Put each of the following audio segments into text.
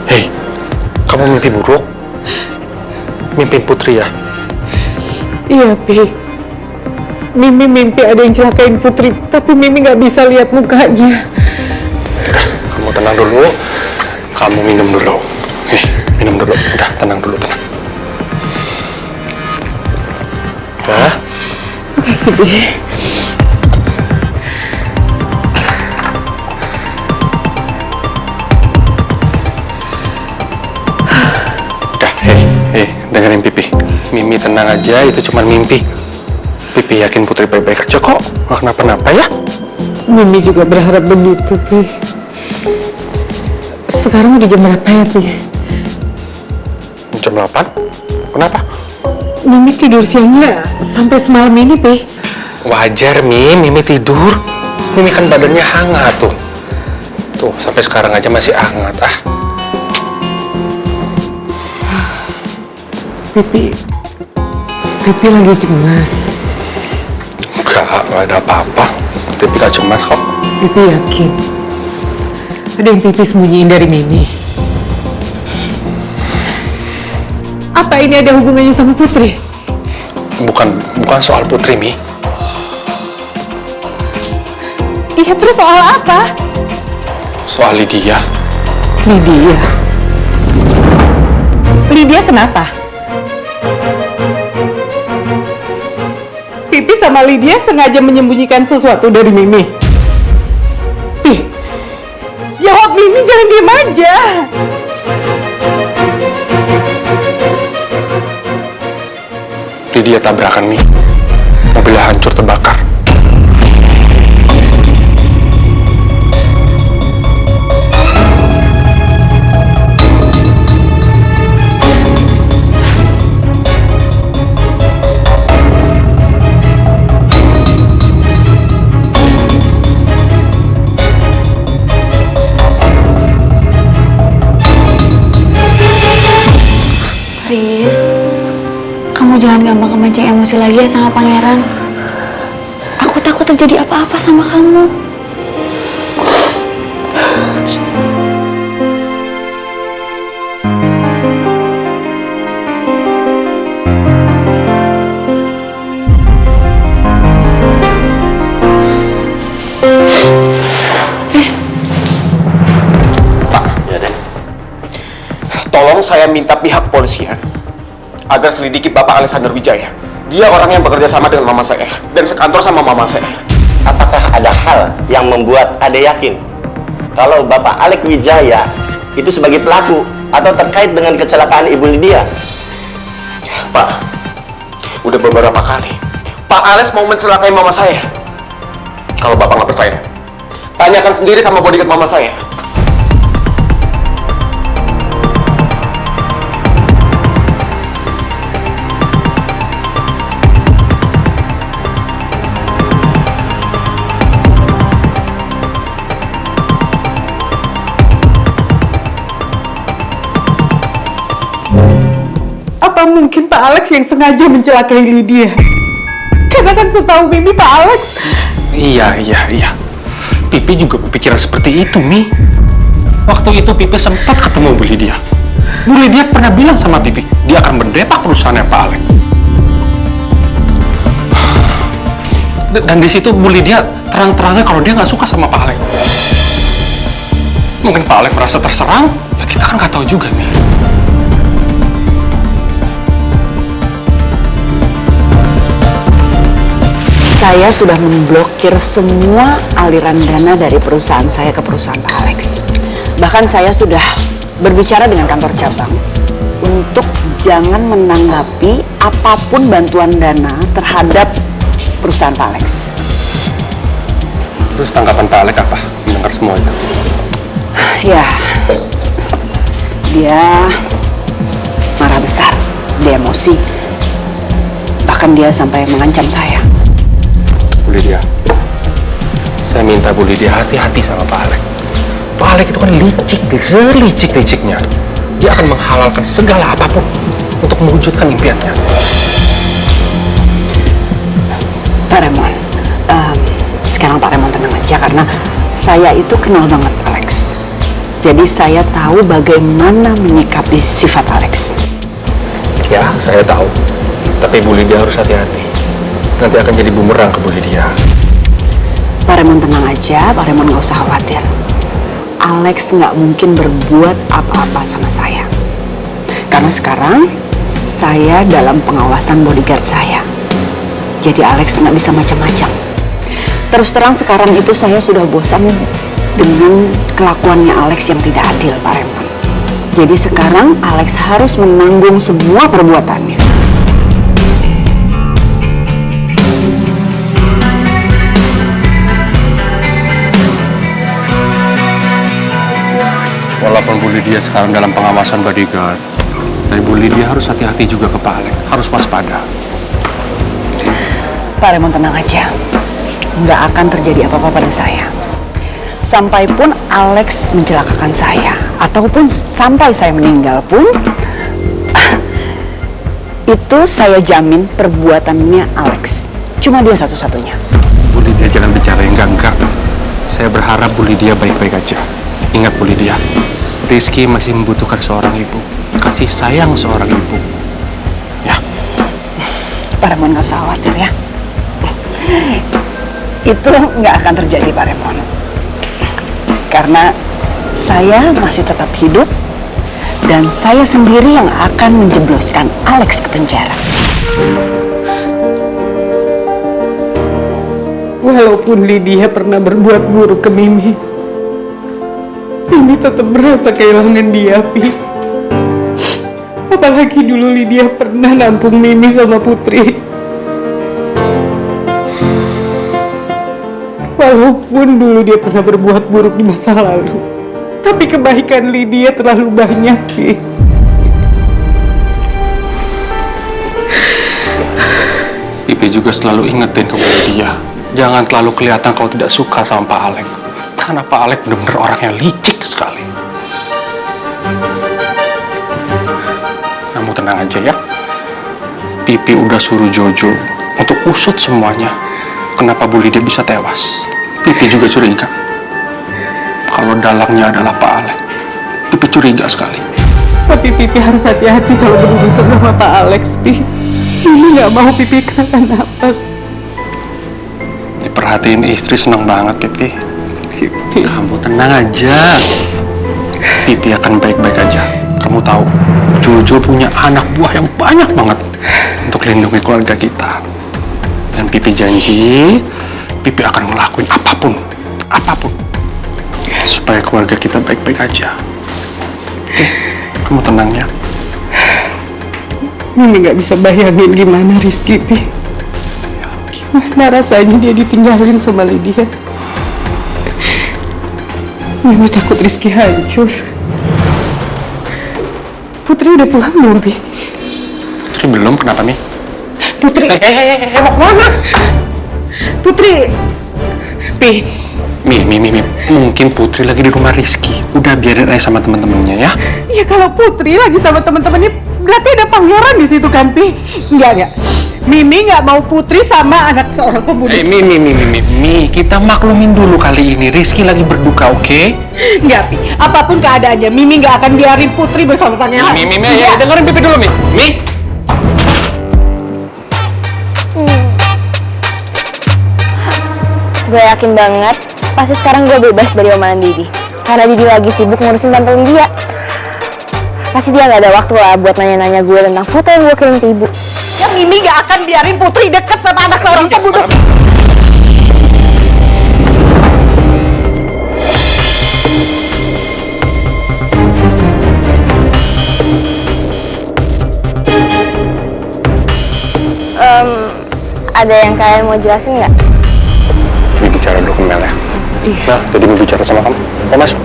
Hei, kamu mimpi buruk? Mimpi Putri ya? Iya, Pi. Mimi mimpi ada yang celakain Putri, tapi Mimi nggak bisa lihat mukanya. Udah, kamu tenang dulu. Kamu minum dulu. Minum dulu. Udah, tenang dulu, tenang. Udah. Makasih, Pi. Udah, dengerin Pipi. Mimi tenang aja, itu cuma mimpi. Pipi yakin Putri baik-baik aja kok, nggak kenapa-napa ya? Mimi juga berharap begitu, Pi. Sekarang udah jam berapa ya, Pi? Jam 8? Kenapa? Mimi tidur siangnya sampai semalam ini, Pi. Wajar, Mimi tidur. Mimi kan badannya hangat tuh. Tuh, sampai sekarang aja masih hangat. Pipi lagi cemas. Nggak ada apa-apa. Pipi gak cemas kok. Pipi yakin ada yang Pipi sembunyiin dari Mimi. Apa ini ada hubungannya sama Putri? Bukan soal Putri, Mi. Iya, terus soal apa? Soal Lydia. Lydia kenapa? Pipi sama Lydia sengaja menyembunyikan sesuatu dari Mimi. Ih, jawab Mimi, jangan diem aja. Lydia tabrakan, Mi. Mobilnya hancur terbakar. Riz, kamu jangan gampang kemancing emosi lagi ya sama pangeran. Aku takut terjadi apa-apa sama kamu. Riz. Pak, ya deh. Tolong saya minta pihak kepolisian agar selidiki Bapak Alexander Wijaya. Dia orang yang bekerja sama dengan mama saya dan sekantor sama mama saya. Apakah ada hal yang membuat Ade yakin kalau Bapak Alex Wijaya itu sebagai pelaku atau terkait dengan kecelakaan Ibu Lydia? Pak, udah beberapa kali Pak Alex mau mencelakai mama saya. Kalau Bapak nggak percaya, tanyakan sendiri sama bodyguard mama saya. Apa mungkin Pak Alex yang sengaja mencelakai Lydia? Karena kan setahu Mimi Pak Alex. Iya. Pipi juga berpikiran seperti itu, Mi. Waktu itu Pipi sempat ketemu Bu Lydia. Bu Lydia pernah bilang sama Pipi, dia akan mendepak perusahaannya Pak Alex. Dan di situ Bu Lydia terang-terangnya kalau dia nggak suka sama Pak Alex. Mungkin Pak Alex merasa terserang, ya kita kan nggak tahu juga, Mi. Saya sudah memblokir semua aliran dana dari perusahaan saya ke perusahaan Pak Alex. Bahkan saya sudah berbicara dengan kantor cabang untuk jangan menanggapi apapun bantuan dana terhadap perusahaan Pak Alex. Terus tanggapan Pak Alex apa mendengar semua itu? Ya, dia marah besar, dia emosi. Bahkan dia sampai mengancam saya. Bu Lydia, saya minta Bu Lydia hati-hati sama Pak Alex. Pak Alex itu kan licik, selicik-liciknya. dia akan menghalalkan segala apapun untuk mewujudkan impiannya. Pak Raymond, sekarang Pak Raymond tenang aja karena saya itu kenal banget Alex. Jadi saya tahu bagaimana menyikapi sifat Alex. Ya, saya tahu. Tapi Bu Lydia harus hati-hati. Nanti akan jadi bumerang ke Bu Lydia. Pak Raymond tenang aja, Pak Raymond nggak usah khawatir. Alex nggak mungkin berbuat apa-apa sama saya. Karena sekarang saya dalam pengawasan bodyguard saya. Jadi Alex nggak bisa macam-macam. Terus terang sekarang itu saya sudah bosan dengan kelakuannya Alex yang tidak adil, Pak Raymond. Jadi sekarang Alex harus menanggung semua perbuatannya. Walaupun Bu Lydia sekarang dalam pengawasan bodyguard, tapi Bu Lydia harus hati-hati juga ke Pak Alex. Harus waspada. Pak Raymond tenang aja. Nggak akan terjadi apa-apa pada saya. Sampai pun Alex mencelakakan saya, ataupun sampai saya meninggal pun, itu saya jamin perbuatannya Alex. Cuma dia satu-satunya. Bu Lydia jangan bicara yang enggak. Saya berharap Bu Lydia baik-baik aja. Ingat Bu Lydia, Rizky masih membutuhkan seorang ibu. Kasih sayang seorang ibu. Ya. Pak Raymond nggak usah khawatir ya. Itu nggak akan terjadi, Pak Raymond. Karena saya masih tetap hidup dan saya sendiri yang akan menjebloskan Alex ke penjara. Walaupun Lydia pernah berbuat buruk ke Mimi, Mimi tetap merasa kehilangan dia, Pi. Apalagi dulu Lydia pernah nampung Mimi sama Putri. Walaupun dulu dia pernah berbuat buruk di masa lalu, tapi kebaikan Lydia terlalu banyak, Pi. Pipi juga selalu ingetin ke Bu Lydia, jangan terlalu kelihatan kalau tidak suka sama Pak Alex. Karena Pak Alex benar-benar orang yang licik sekali. Kamu tenang aja ya. Pipi udah suruh Jojo untuk usut semuanya. Kenapa Bu Lydia bisa tewas? Pipi juga curiga. Kalau dalangnya adalah Pak Alex. Pipi curiga sekali. Tapi Pipi harus hati-hati kalau berurusan sama Pak Alex, Pi. Mimi nggak mau Pipi kena napas. Diperhatiin istri senang banget, Pipi. Kamu tenang aja. Pipi akan baik-baik aja. Kamu tahu, Jojo punya anak buah yang banyak banget untuk lindungi keluarga kita. Dan Pipi janji, Pipi akan ngelakuin apapun supaya keluarga kita baik-baik aja. Oke, kamu tenang ya. Mimi nggak bisa bayangin gimana Rizky, Pi. Gimana rasanya dia ditinggalin sama Lydia. Mimi takut Rizky hancur. Putri udah pulang belum, Pi? Putri belum, kenapa nih? Putri, Mau kemana? Putri, Pi. Mi, mungkin Putri lagi di rumah Rizky. Udah biarin aja sama teman-temannya ya. Ya kalau Putri lagi sama teman-temannya, berarti ada pangeran di situ kan, Pi? Enggak. Mimi nggak mau Putri sama anak seorang pembunuh. Mi, kita maklumin dulu kali ini. Rizky lagi berduka, oke? Enggak, Pi. Apapun keadaannya, Mimi nggak akan biarin Putri bersama pangeran. Mi, ya, dengerin Pipi dulu, Mi. Gue yakin banget, pasti sekarang gue bebas dari omongan Didi. Karena Didi lagi sibuk ngurusin tante Lydia. Pasti dia nggak ada waktu lah buat nanya-nanya gue tentang foto yang gue kirim ke ibu. Ya Mimi nggak akan biarin Putri deket sama anak seorang pembunuh. Ada yang kalian mau jelasin nggak? Mi bicara dulu ke Mel ya. Iya. Nah, jadi mau bicara sama kamu. Kau masuk.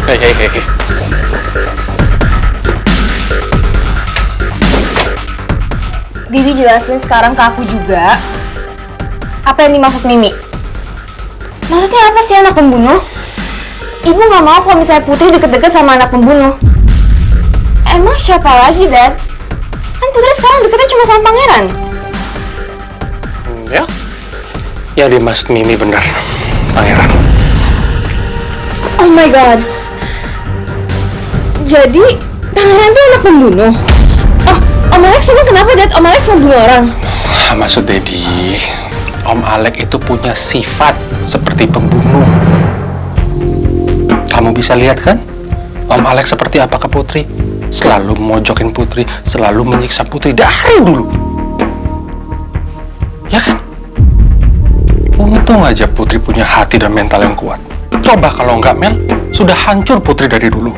Hei. Didi jelasin sekarang ke aku juga Apa yang dimaksud Mimi? Maksudnya apa sih anak pembunuh? Ibu nggak mau kalau misalnya Putri deket-deket sama anak pembunuh. Emang siapa lagi, Dad? Kan Putri sekarang deketnya cuma sama Pangeran. Ya? Ya dimaksud Mimi benar, Pangeran. Oh my god. Jadi, Pangeran tuh anak pembunuh? Oh, Om Alex emang kenapa, Dad? Om Alex membunuh orang? Maksud Daddy, Om Alex itu punya sifat seperti pembunuh. Kamu bisa lihat kan? Om Alex seperti apa ke Putri? Selalu mojokin Putri, selalu menyiksa Putri dari dulu. Ya kan? Untung aja Putri punya hati dan mental yang kuat. Coba kalau nggak, Mel, sudah hancur Putri dari dulu.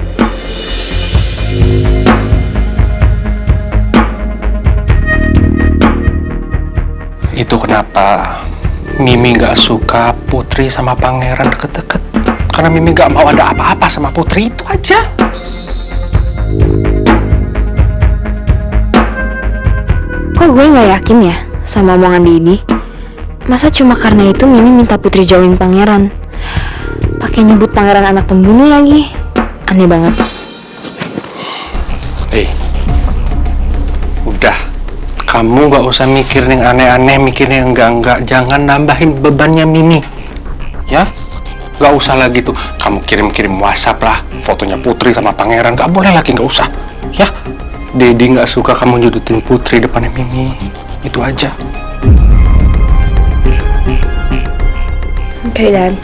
Itu kenapa Mimi nggak suka Putri sama Pangeran deket-deket. Karena Mimi nggak mau ada apa-apa sama Putri, itu aja. Kok gue nggak yakin ya sama omongan Didi? Masa cuma karena itu Mimi minta Putri jauhin Pangeran? Pakai nyebut Pangeran anak pembunuh lagi. Aneh banget. Udah. Kamu nggak usah mikirin yang aneh-aneh, mikirin yang enggak-enggak. Jangan nambahin bebannya Mimi. Ya? Nggak usah lagi tuh. Kamu kirim-kirim WhatsApp lah. Fotonya Putri sama Pangeran. Nggak boleh lagi, nggak usah. Ya? Daddy nggak suka kamu nyudutin Putri depannya Mimi. Itu aja. Oke, Dad.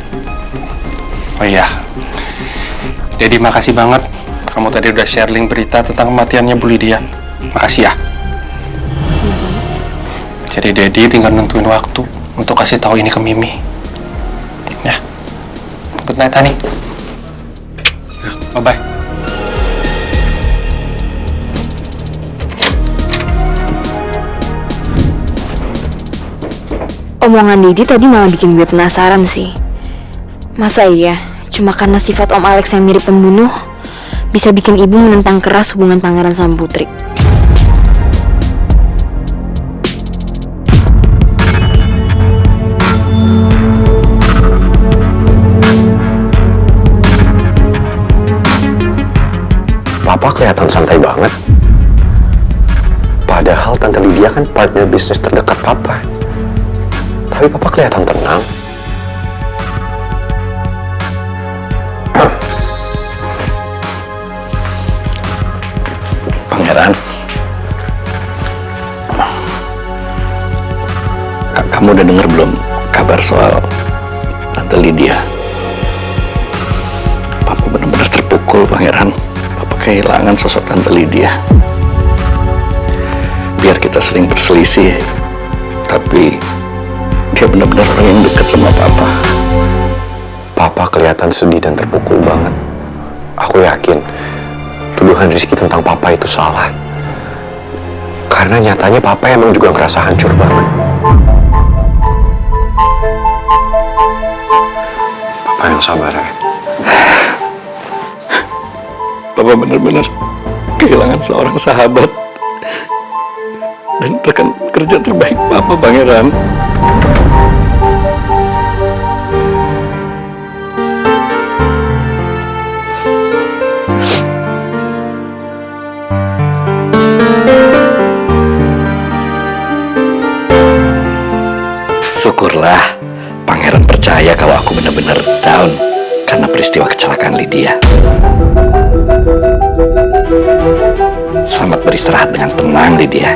Oh iya. Daddy makasih banget. Kamu tadi udah sharing berita tentang kematiannya Bu Lydia. Makasih ya. Jadi Daddy tinggal nentuin waktu untuk kasih tahu ini ke Mimi. Ya. Good night, honey. Bye-bye. Omongan Didi tadi malah bikin gue penasaran sih. Masa iya, cuma karena sifat Om Alex yang mirip pembunuh, bisa bikin ibu menentang keras hubungan Pangeran sama Putri. Papa kelihatan santai banget. Padahal Tante Lydia kan partner bisnis terdekat Papa. Tapi Papa kelihatan tenang. Pangeran, kamu udah dengar belum kabar soal Tante Lydia? Papa benar-benar terpukul, Pangeran. Papa kehilangan sosok Tante Lydia. Biar kita sering berselisih, tapi dia benar-benar orang yang dekat sama Papa. Papa kelihatan sedih dan terpukul banget. Aku yakin tuduhan Rizky tentang Papa itu salah. Karena nyatanya Papa emang juga ngerasa hancur banget. Papa yang sabar ya. Papa benar-benar kehilangan seorang sahabat dan rekan kerja terbaik Papa, Pangeran. Syukurlah Pangeran percaya kalau aku benar-benar down karena peristiwa kecelakaan Lydia. Selamat beristirahat dengan tenang, Lydia.